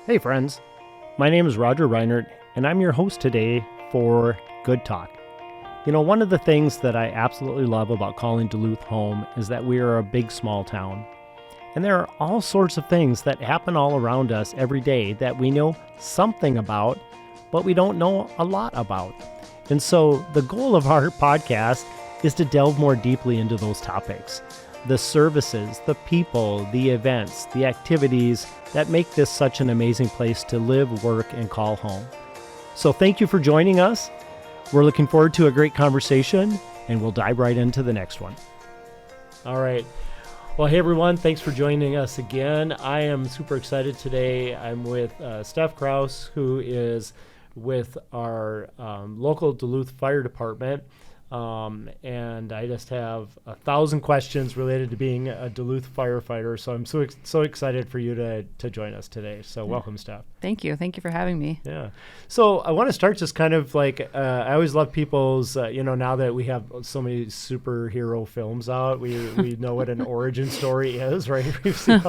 Hey friends, my name is Roger Reinert, and I'm your host today for Good Talk. You know, one of the things that I absolutely love about calling Duluth home is that we are a big small town. And there are all sorts of things that happen all around us every day that we know something about, but we don't know a lot about. And so the goal of our podcast is to delve more deeply into those topics. The services, the people, the events, the activities that make this such an amazing place to live, work, and call home. So thank you for joining us. We're looking forward to a great conversation, and we'll dive right into the next one. All right. Well, hey everyone, thanks for joining us again. I am super excited today. I'm with Steph Krause, who is with our local Duluth Fire Department. And I just have 1,000 questions related to being a Duluth firefighter. So I'm so excited for you to join us today. So welcome, Steph. Thank you. Thank you for having me. Yeah. So I want to start just kind of like, I always love people's, now that we have so many superhero films out, we know what an origin story is, right? We've seen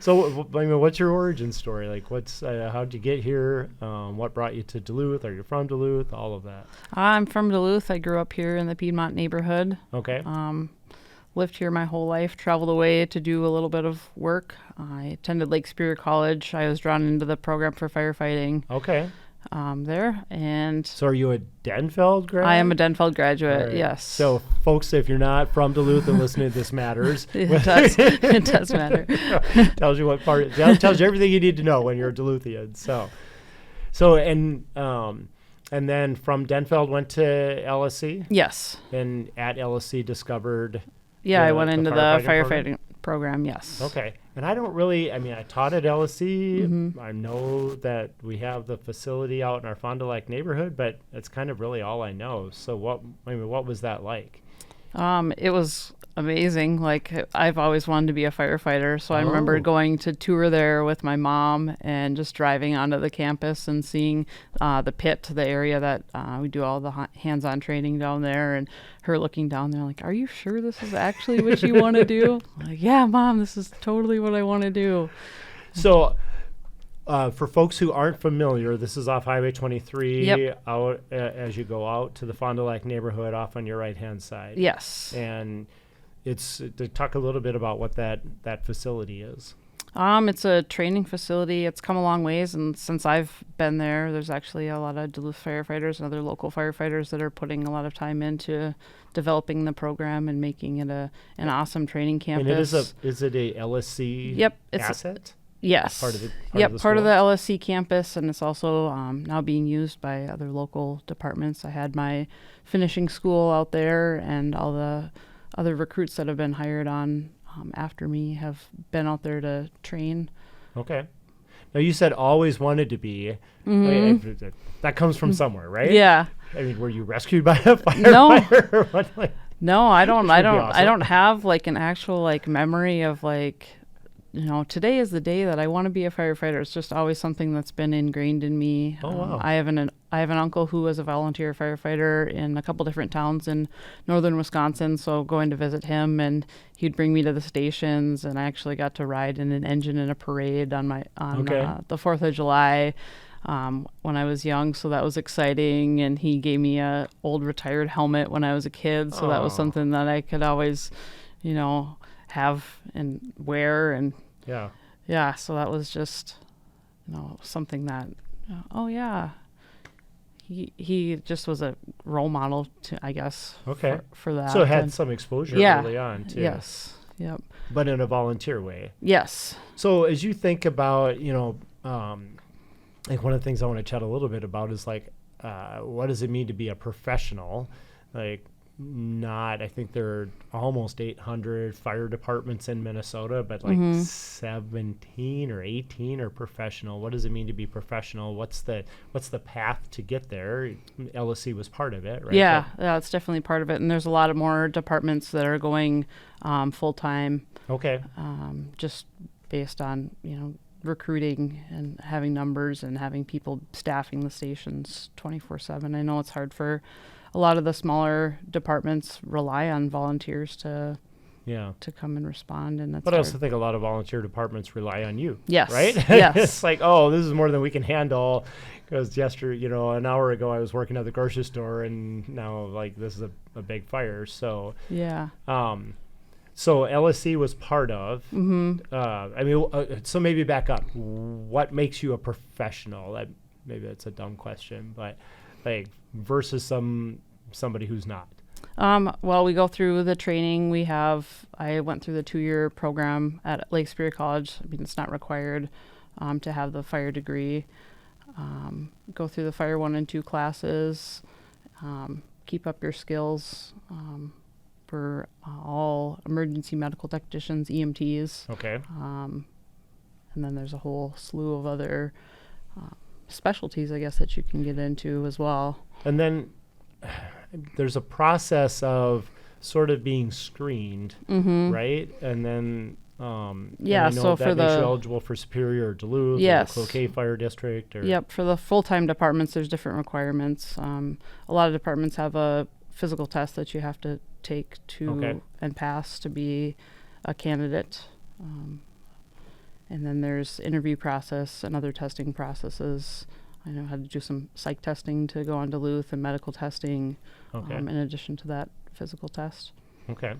so, I mean, what's your origin story? Like, how'd you get here? What brought you to Duluth? Are you from Duluth? All of that. I'm from Duluth. I grew up here in the Piedmont neighborhood. Okay. Lived here my whole life, traveled away to do a little bit of work. I attended Lake Superior College. I was drawn into the program for firefighting. Okay. There. And so are you a Denfeld grad? I am a Denfeld graduate, right. Yes. So folks, if you're not from Duluth and listening to this matters. It does. It does matter. Tells you what part, it tells you everything you need to know when you're a Duluthian. And then from Denfeld went to LSC? Yes. And at LSC discovered... Yeah, I went into the firefighting program, yes. Okay. And I taught at LSC. Mm-hmm. I know that we have the facility out in our Fond du Lac neighborhood, but it's kind of really all I know. So what was that like? It was amazing. Like, I've always wanted to be a firefighter, so I remember going to tour there with my mom and just driving onto the campus and seeing the pit, the area that we do all the hands-on training down there, and her looking down there like, "Are you sure this is actually what you want to do?" I'm like, "Yeah, Mom, this is totally what I want to do." So for folks who aren't familiar, this is off Highway 23 Yep. out as you go out to the Fond du Lac neighborhood off on your right-hand side. Yes. And it's to talk a little bit about what that facility is. It's a training facility. It's come a long ways, and since I've been there, there's actually a lot of Duluth firefighters and other local firefighters that are putting a lot of time into developing the program and making it an awesome training campus. And is it a LSC Yep, asset? Yes. Part of the part of the LSC campus, and it's also now being used by other local departments. I had my finishing school out there, and all the other recruits that have been hired on after me have been out there to train. Okay. Now, you said always wanted to be. Mm-hmm. That comes from somewhere, right? Yeah. I mean, were you rescued by a firefighter? Or what? No, I don't. I Awesome. don't have like an actual like memory of like, today is the day that I want to be a firefighter. It's just always something that's been ingrained in me. Oh, wow. I have an uncle who was a volunteer firefighter in a couple different towns in northern Wisconsin. So going to visit him, and he'd bring me to the stations, and I actually got to ride in an engine in a parade on the 4th of July when I was young. So that was exciting. And he gave me a old retired helmet when I was a kid. So that was something that I could always, have and wear. And so that was just something that he just was a role model to, I guess, for that. So it had some exposure early on too. Yes. Yep. But in a volunteer way. Yes. So as you think about like one of the things I want to chat a little bit about is like what does it mean to be a professional? Like, I think there are almost 800 fire departments in Minnesota, but like 17 or 18 are professional. What does it mean to be professional? What's the path to get there? LSC was part of it, right? Yeah, it's definitely part of it. And there's a lot of more departments that are going full time. Okay. Just based on, recruiting and having numbers and having people staffing the stations 24/7. I know it's hard for a lot of the smaller departments rely on volunteers to Yeah. to come and respond. And that's But I also hard. think a lot of volunteer departments rely on you. Yes. Right? Yes. It's like, oh, this is more than we can handle. Because yesterday, an hour ago, I was working at the grocery store, and now, like, this is a big fire. So, Yeah. so LSC was part of. Mm-hmm. So maybe back up. What makes you a professional? Maybe that's a dumb question, but like versus somebody who's not. Well, we go through the training. I went through the 2-year program at Lake Superior College. I mean, it's not required to have the fire degree. Go through the fire 1 and 2 classes. Keep up your skills for all emergency medical technicians, EMTs. Okay. And then there's a whole slew of other specialties, I guess, that you can get into as well. And then there's a process of sort of being screened, right? And then Yeah, and I know so that for makes you the eligible for Superior or Duluth Yes. or the Cloquet Fire District. Or Yep, for the full-time departments, there's different requirements. A lot of departments have a physical test that you have to take to and pass to be a candidate. And then there's interview process and other testing processes. I know how to do some psych testing to go on Duluth and medical testing in addition to that physical test. Okay.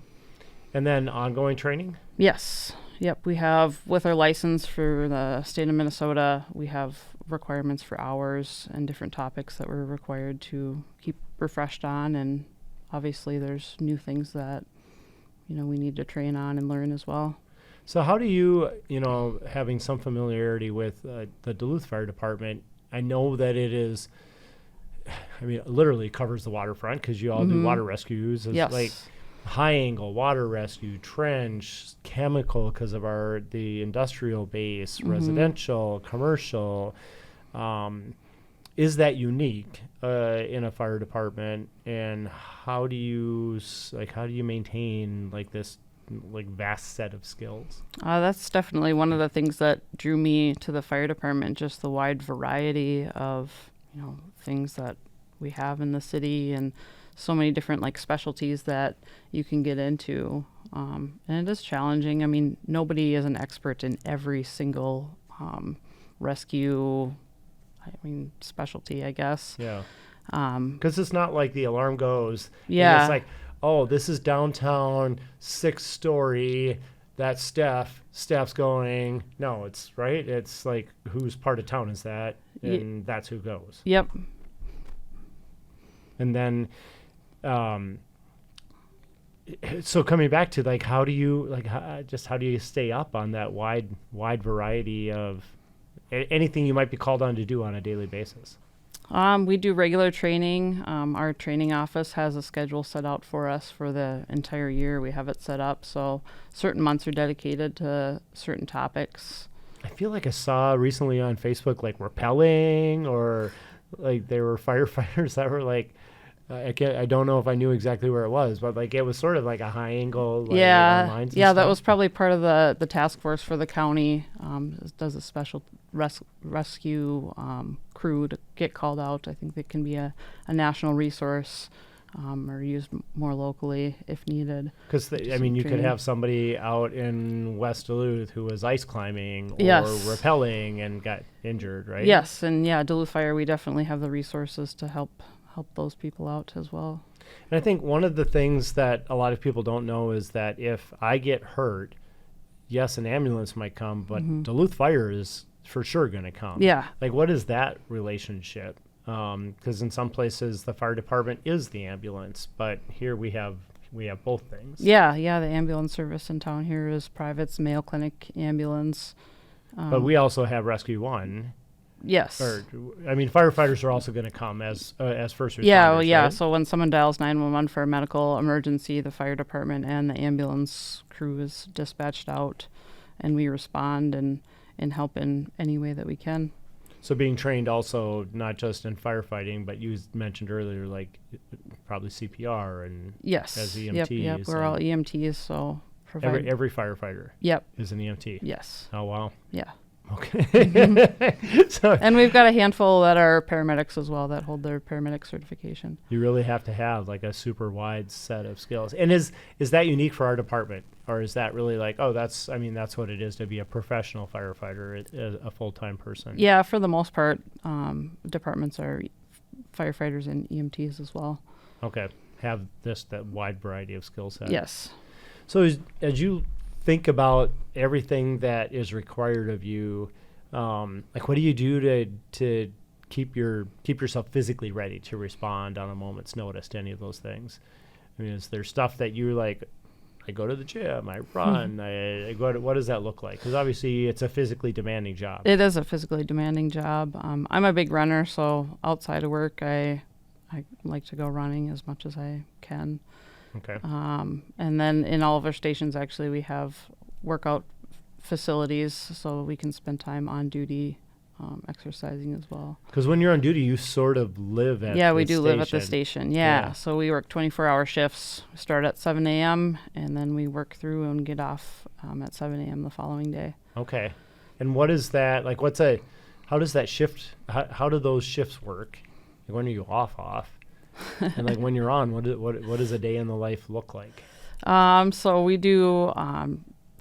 And then ongoing training? Yes. Yep. We have, with our license for the state of Minnesota, we have requirements for hours and different topics that we're required to keep refreshed on. And obviously there's new things that, we need to train on and learn as well. So how do you, having some familiarity with the Duluth Fire Department, I know that it literally covers the waterfront because you all do water rescues. It's Yes. like high angle water rescue, trench, chemical because of the industrial base, residential, commercial. Is that unique in a fire department? And how do you maintain this vast set of skills? That's definitely one of the things that drew me to the fire department, just the wide variety of, things that we have in the city and so many different specialties that you can get into. And it is challenging. I mean, nobody is an expert in every single rescue, specialty, I guess. Yeah. Because it's not like the alarm goes. Yeah. And it's like, oh, this is downtown, 6th story. That's Steph. Steph's going. No, it's right. It's like, whose part of town is that? And that's who goes. Yep. And then, so coming back to how do you stay up on that wide variety of anything you might be called on to do on a daily basis? We do regular training. Our training office has a schedule set out for us for the entire year. We have it set up. So certain months are dedicated to certain topics. I feel like I saw recently on Facebook, rappelling or there were firefighters that were I don't know if I knew exactly where it was, but it was sort of like a high angle. Yeah, that was probably part of the task force for the county. Does a special rescue crew to get called out. I think that can be a national resource or used more locally if needed. Because you could have somebody out in West Duluth who was ice climbing or rappelling and got injured, right? Yes, and Duluth Fire, we definitely have the resources to help those people out as well. And I think one of the things that a lot of people don't know is that if I get hurt, yes, an ambulance might come, but Duluth Fire is for sure going to come. Yeah. What is that relationship? Because in some places the fire department is the ambulance, but here we have both things. Yeah, the ambulance service in town here is private's Mayo Clinic ambulance. But we also have Rescue One. Yes. Firefighters are also going to come as first responders. Yeah, right? So when someone dials 911 for a medical emergency, the fire department and the ambulance crew is dispatched out, and we respond and help in any way that we can. So being trained also not just in firefighting, but you mentioned earlier, probably CPR and yes, as EMTs. Yep. We're all EMTs, so every firefighter. Yep. Is an EMT. Yes. Oh wow. Yeah. Okay. So And we've got a handful that are paramedics as well that hold their paramedic certification. you really have to have like a super wide set of skills. And is that unique for our department, or is that really like, oh, that's what it is to be a professional firefighter, a full-time person? Yeah, for the most part, departments are firefighters and EMTs as well. Okay. Have that wide variety of skill set. Yes. So as you think about everything that is required of you, like what do you do to keep yourself physically ready to respond on a moment's notice to any of those things? I mean, is there stuff that you're like, I go to the gym, I run, I go to, what does that look like? Because obviously it's a physically demanding job. It is a physically demanding job. I'm a big runner, so outside of work, I like to go running as much as I can. Okay. And then in all of our stations, actually, we have workout facilities so we can spend time on duty exercising as well. Because when you're on duty, you sort of live at Yeah, the we do live at the station. station. Yeah. So we work 24-hour shifts. We start at 7 a.m. and then we work through and get off at 7 a.m. the following day. Okay. And what is that, like how does that shift, how do those shifts work? Like when are you off? And like when you're on, what does a day in the life look like? So we do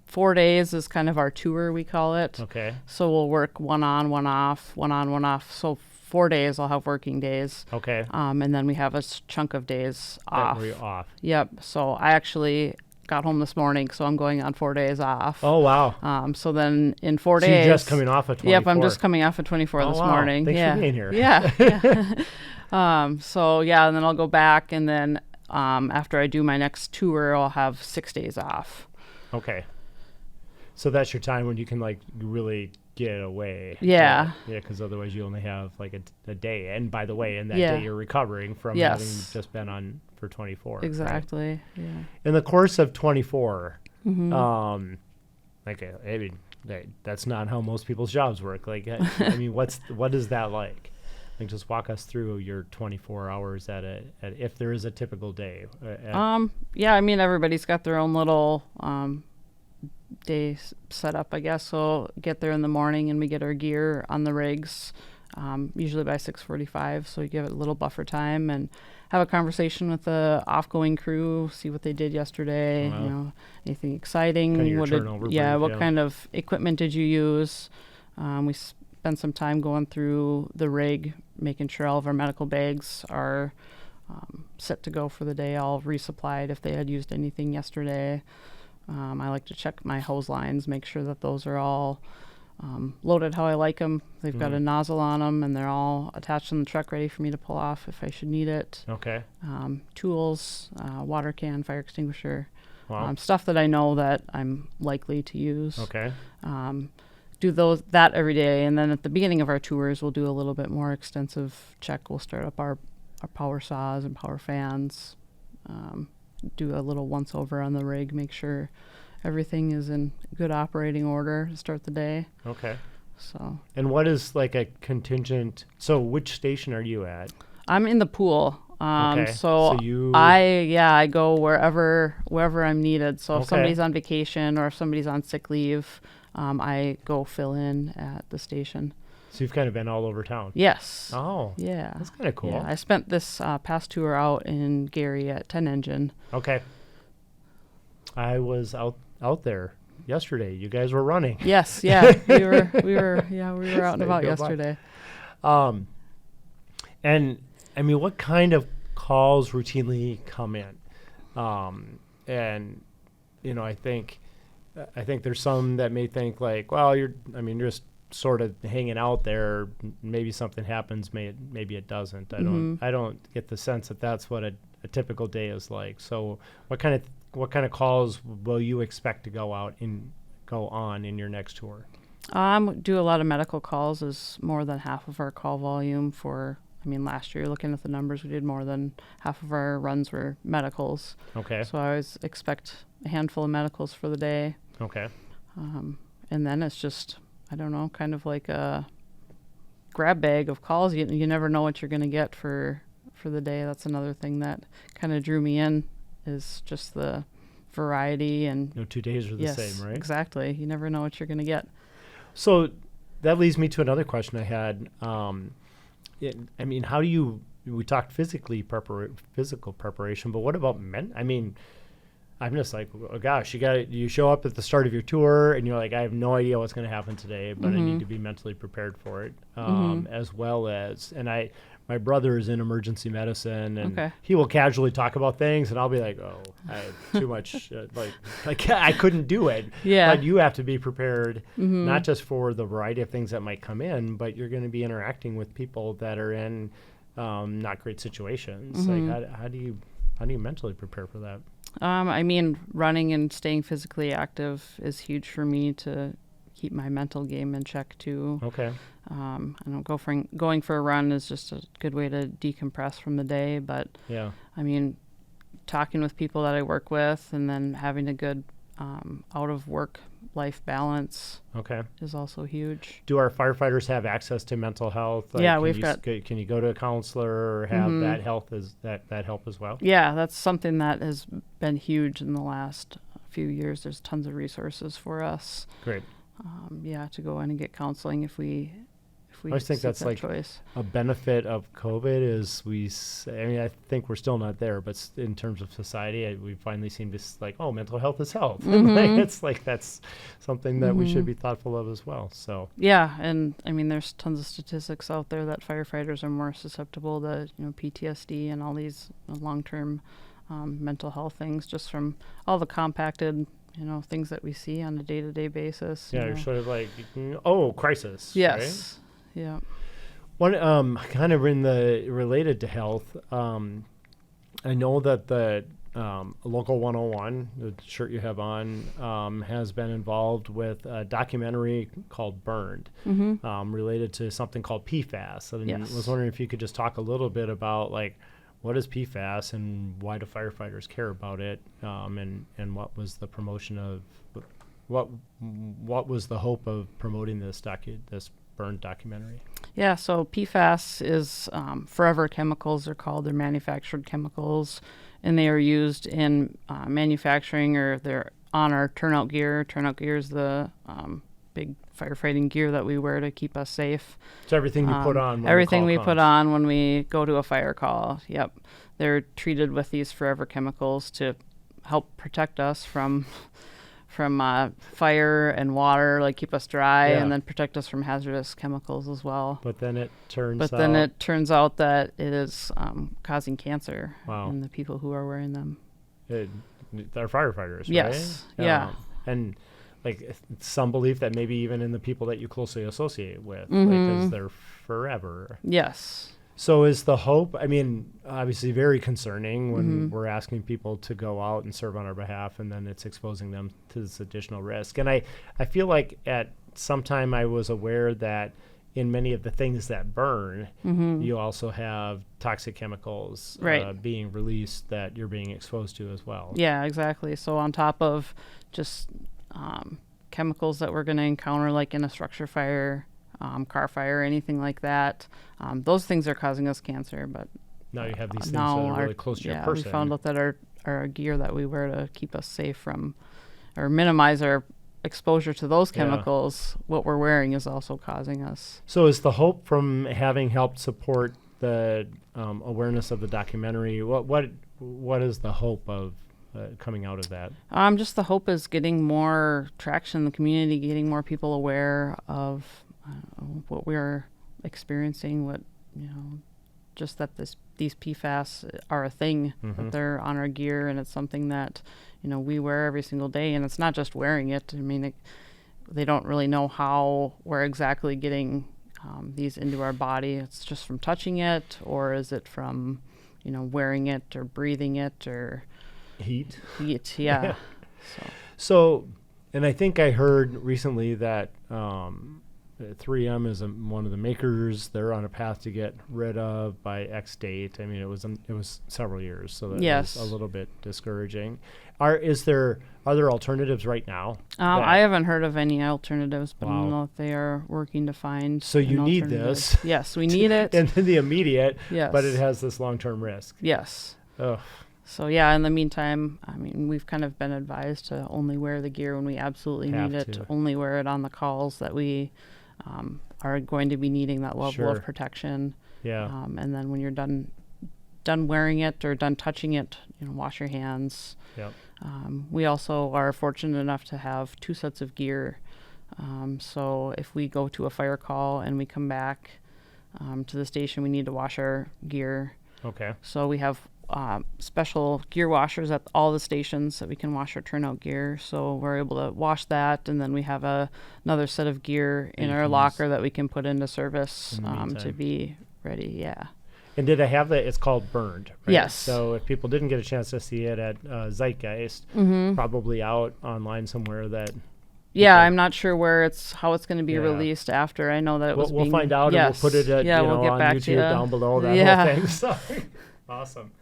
4 days is kind of our tour, we call it. Okay. So we'll work one on, one off, one on, one off. So 4 days I'll have working days. Okay. And then we have a chunk of days off. Where you're off. Yep. So I actually got home this morning, so I'm going on 4 days off. Oh, wow. So then in 4 So days. you're just coming off of 24. Yep, I'm just coming off of 24 this wow. morning. Thanks yeah. for being here. Yeah. So yeah, and then I'll go back, and then after I do my next tour, I'll have 6 days off. Okay. So that's your time when you can like really get away. Yeah. Yeah, because otherwise you only have like a day. And by the way, in that Yeah. day you're recovering from Yes. having just been on for 24. Exactly. Right? Yeah. In the course of 24, Mm-hmm. like I mean, that's not how most people's jobs work. Like, I mean, what is that like? Like, just walk us through your 24 hours at if there is a typical day. Yeah, I mean, everybody's got their own little day set up, I guess. So get there in the morning and we get our gear on the rigs, usually by 6:45. So you give it a little buffer time and have a conversation with the off-going crew, see what they did yesterday. Wow. You know, anything exciting? Kinda your What turnover brief, what yeah. kind of equipment did you use? We spend some time going through the rig, making sure all of our medical bags are set to go for the day, all resupplied if they had used anything yesterday. I like to check my hose lines, make sure that those are all loaded how I like them. They've got a nozzle on them, and they're all attached in the truck ready for me to pull off if I should need it. Okay. Tools, water can, fire extinguisher, Wow. stuff that I know that I'm likely to use. Okay. Do that every day, and then at the beginning of our tours, we'll do a little bit more extensive check. We'll start up our power saws and power fans. Do a little once over on the rig, make sure everything is in good operating order to start the day. Okay. So And what is like a contingent? So which station are you at? I'm in the pool. Okay. So you. I go wherever I'm needed. So if Okay. somebody's on vacation or if somebody's on sick leave, I go fill in at the station. So you've kind of been all over town. Yes. Oh. Yeah. That's kind of cool. Yeah. I spent this past tour out in Gary at 10 Engine. Okay. I was out there yesterday. You guys were running. Yes. Yeah. we were out and about Go by. yesterday. And I mean, what kind of calls routinely come in? And you know, I think there's some that may think like, well, you're just sort of hanging out there. Maybe something happens. Maybe it doesn't. I don't get the sense that that's what a typical day is like. So what kind of calls will you expect to go on in your next tour? Do a lot of medical calls is more than half of our call volume last year, looking at the numbers, we did more than half of our runs were medicals. Okay. So I always expect a handful of medicals for the day. Okay. And then it's just, I don't know, kind of like a grab bag of calls. You never know what you're going to get for the day. That's another thing that kind of drew me in, is just the variety. And No 2 days are the yes, same, right? Exactly. You never know what you're going to get. So that leads me to another question I had. I mean, how do you? We talked physical preparation, but what about I mean, I'm just like, oh gosh, you show up at the start of your tour and you're like, I have no idea what's going to happen today, but I need to be mentally prepared for it, as well as, my brother is in emergency medicine, and he will casually talk about things, and I'll be like, oh, I have too much, I couldn't do it. Yeah. But you have to be prepared, not just for the variety of things that might come in, but you're going to be interacting with people that are in not great situations. Like, how do you mentally prepare for that? I mean, running and staying physically active is huge for me to keep my mental game in check too. Okay. I don't going for a run is just a good way to decompress from the day, but yeah, I mean, talking with people that I work with and then having a good out of work life balance is also huge. Do our firefighters have access to mental health? Like, yeah, can you go to a counselor or have that help as well? Yeah, that's something that has been huge in the last few years. There's tons of resources for us. Great. To go in and get counseling if we I always think that's like choice. A benefit of COVID is I think we're still not there, but in terms of society, we finally seem to mental health is health. It's like that's something that we should be thoughtful of as well. So yeah, and I mean, there's tons of statistics out there that firefighters are more susceptible to PTSD and all these long-term mental health things just from all the compacted things that we see on a day-to-day basis. Yeah, you're sort of like, crisis. Yes. Right? Yeah. One kind of related to health. I know that the Local 101, the shirt you have on, has been involved with a documentary called Burned, related to something called PFAS. And I was wondering if you could just talk a little bit about what is PFAS and why do firefighters care about it, and what was the promotion of what was the hope of promoting this Burned documentary? Yeah, so PFAS is forever chemicals. They're called. They're manufactured chemicals, and they are used in manufacturing, or they're on our turnout gear. Turnout gear is the big firefighting gear that we wear to keep us safe. So everything you put on. Everything we put on when we go to a fire call. Yep, they're treated with these forever chemicals to help protect us from fire and water, keep us dry, and then protect us from hazardous chemicals as well. But then it turns out that it is causing cancer in the people who are wearing them. They're firefighters, yes. Right? Yeah. And some belief that maybe even in the people that you closely associate with, because they're forever. Yes. So is the hope, I mean, obviously very concerning when we're asking people to go out and serve on our behalf, and then it's exposing them to this additional risk. And I feel like at some time I was aware that in many of the things that burn, you also have toxic chemicals being released that you're being exposed to as well. Yeah, exactly. So on top of just chemicals that we're going to encounter in a structure fire, car fire, anything like that. Those things are causing us cancer, but now you have these things that are really close to your person. We found out that our gear that we wear to keep us safe from or minimize our exposure to those chemicals, what we're wearing is also causing us. So is the hope from having helped support the awareness of the documentary, what is the hope of coming out of that? Just the hope is getting more traction in the community, getting more people aware of what we're experiencing, just that these PFAS are a thing, that they're on our gear, and it's something that we wear every single day. And it's not just wearing it. I mean, they don't really know how we're exactly getting these into our body. It's just from touching it, or is it from wearing it or breathing it or heat? Yeah. So, and I think I heard recently that 3M is one of the makers. They're on a path to get rid of by X date. I mean, it was several years, so that was a little bit discouraging. Are there alternatives right now? I haven't heard of any alternatives, but I know that they are working to find. So you need this. Yes, we need it. In the immediate, yes. But it has this long-term risk. Yes. Ugh. So in the meantime, I mean, we've kind of been advised to only wear the gear when we absolutely need it. To only wear it on the calls that we are going to be needing that level Sure. of protection. Yeah. And then when you're done wearing it or done touching it, wash your hands. Yep. We also are fortunate enough to have 2 sets of gear. So if we go to a fire call and we come back to the station, we need to wash our gear. Okay. So we have special gear washers at all the stations that we can wash our turnout gear. So we're able to wash that, and then we have another set of gear in our locker that we can put into service to be ready. Yeah. And did I have that? It's called Burned, right? Yes. So if people didn't get a chance to see it at Zeitgeist, probably out online somewhere that. Yeah, I'm not sure how it's going to be Yeah. released after. I know that it was We'll find out, Yes. and we'll put it at, we'll get on back YouTube to you. down below, that Yeah. whole thing. So, awesome.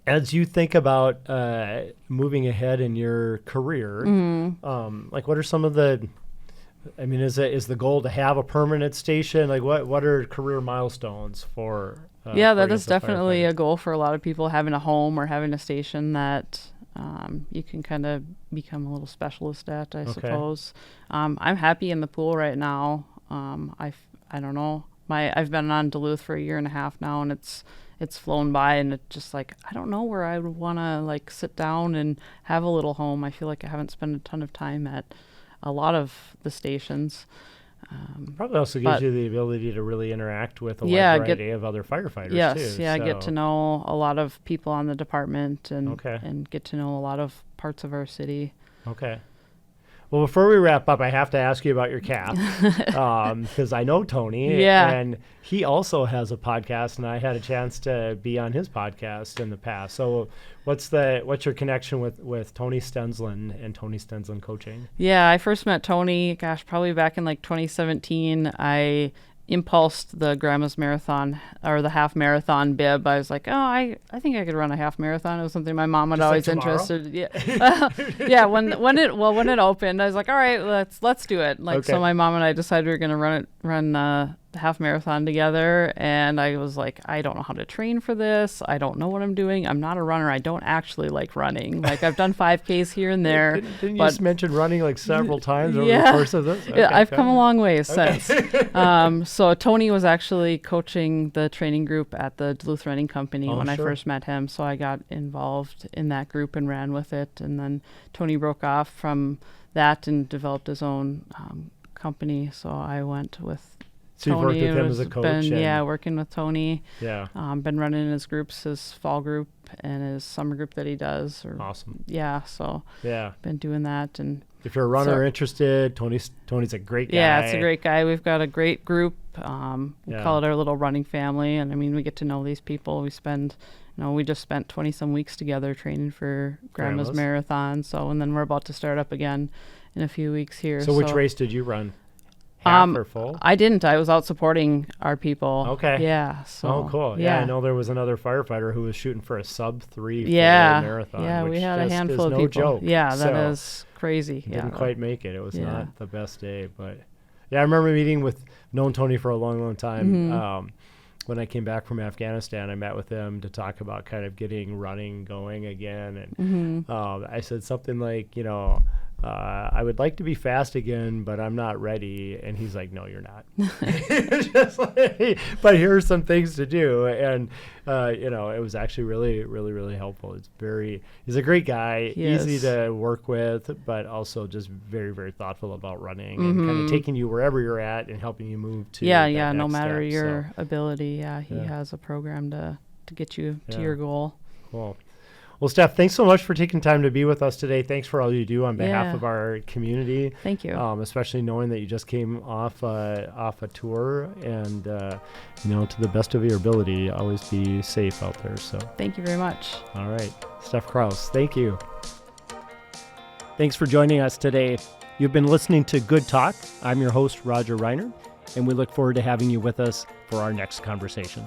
As you think about moving ahead in your career, like what are some of the, I mean, is the goal to have a permanent station? Like what are career milestones for? That is definitely a goal for a lot of people, having a home or having a station that you can kind of become a little specialist at, I suppose. I'm happy in the pool right now. I don't know. I've been on Duluth for 1.5 years now, and it's flown by, and it's just like, I don't know where I would want to like sit down and have a little home. I feel like I haven't spent a ton of time at a lot of the stations. Probably also gives you the ability to really interact with a wide variety of other firefighters too. Yes, get to know a lot of people on the department and get to know a lot of parts of our city. Okay. Well, before we wrap up, I have to ask you about your cat, because I know Tony, and he also has a podcast, and I had a chance to be on his podcast in the past. So, what's your connection with Tony Stensland and Tony Stensland Coaching? Yeah, I first met Tony, probably back in like 2017. I impulsed the Grandma's Marathon or the half marathon bib. I was like, I think I could run a half marathon. It was something my mom had always interested. Yeah. When it opened, I was like, all right, let's do it. So my mom and I decided we were going to run the half marathon together, and I was like, I don't know how to train for this. I don't know what I'm doing. I'm not a runner. I don't actually like running. Like, I've done 5Ks here and there. Didn't you just mention running like several times over the course of this? Okay, I've come a long way since. So Tony was actually coaching the training group at the Duluth Running Company when I first met him. So I got involved in that group and ran with it. And then Tony broke off from that and developed his own company. So I went with So you've worked with him as a coach? Working with Tony. Yeah. Been running his groups, his fall group and his summer group that he does. Awesome. Yeah, so been doing that. And if you're a runner interested, Tony's a great guy. Yeah, it's a great guy. We've got a great group. We call it our little running family. And I mean, we get to know these people. We just spent 20 some weeks together training for Grandma's Marathon. So, and then we're about to start up again in a few weeks here. So which race did you run? Half or full? I didn't. I was out supporting our people. Okay. Yeah. So, cool. Yeah, I know there was another firefighter who was shooting for a sub-3 marathon. Yeah, we had a handful of no people. Joke. Yeah, that is crazy. Didn't quite make it. It was not the best day, but I remember known Tony for a long, long time. When I came back from Afghanistan, I met with him to talk about kind of getting running going again, and I said something like, I would like to be fast again, but I'm not ready. And he's like, no, you're not. But here are some things to do. And, it was actually really, really, really helpful. He's a great guy, easy to work with, but also just very, very thoughtful about running and kind of taking you wherever you're at and helping you move to no matter your ability. Yeah, he has a program to get you to your goal. Cool. Well, Steph, thanks so much for taking time to be with us today. Thanks for all you do on behalf of our community. Thank you. Especially knowing that you just came off a tour, and to the best of your ability, always be safe out there. So thank you very much. All right, Steph Krause, thank you. Thanks for joining us today. You've been listening to Good Talk. I'm your host, Roger Reiner, and we look forward to having you with us for our next conversation.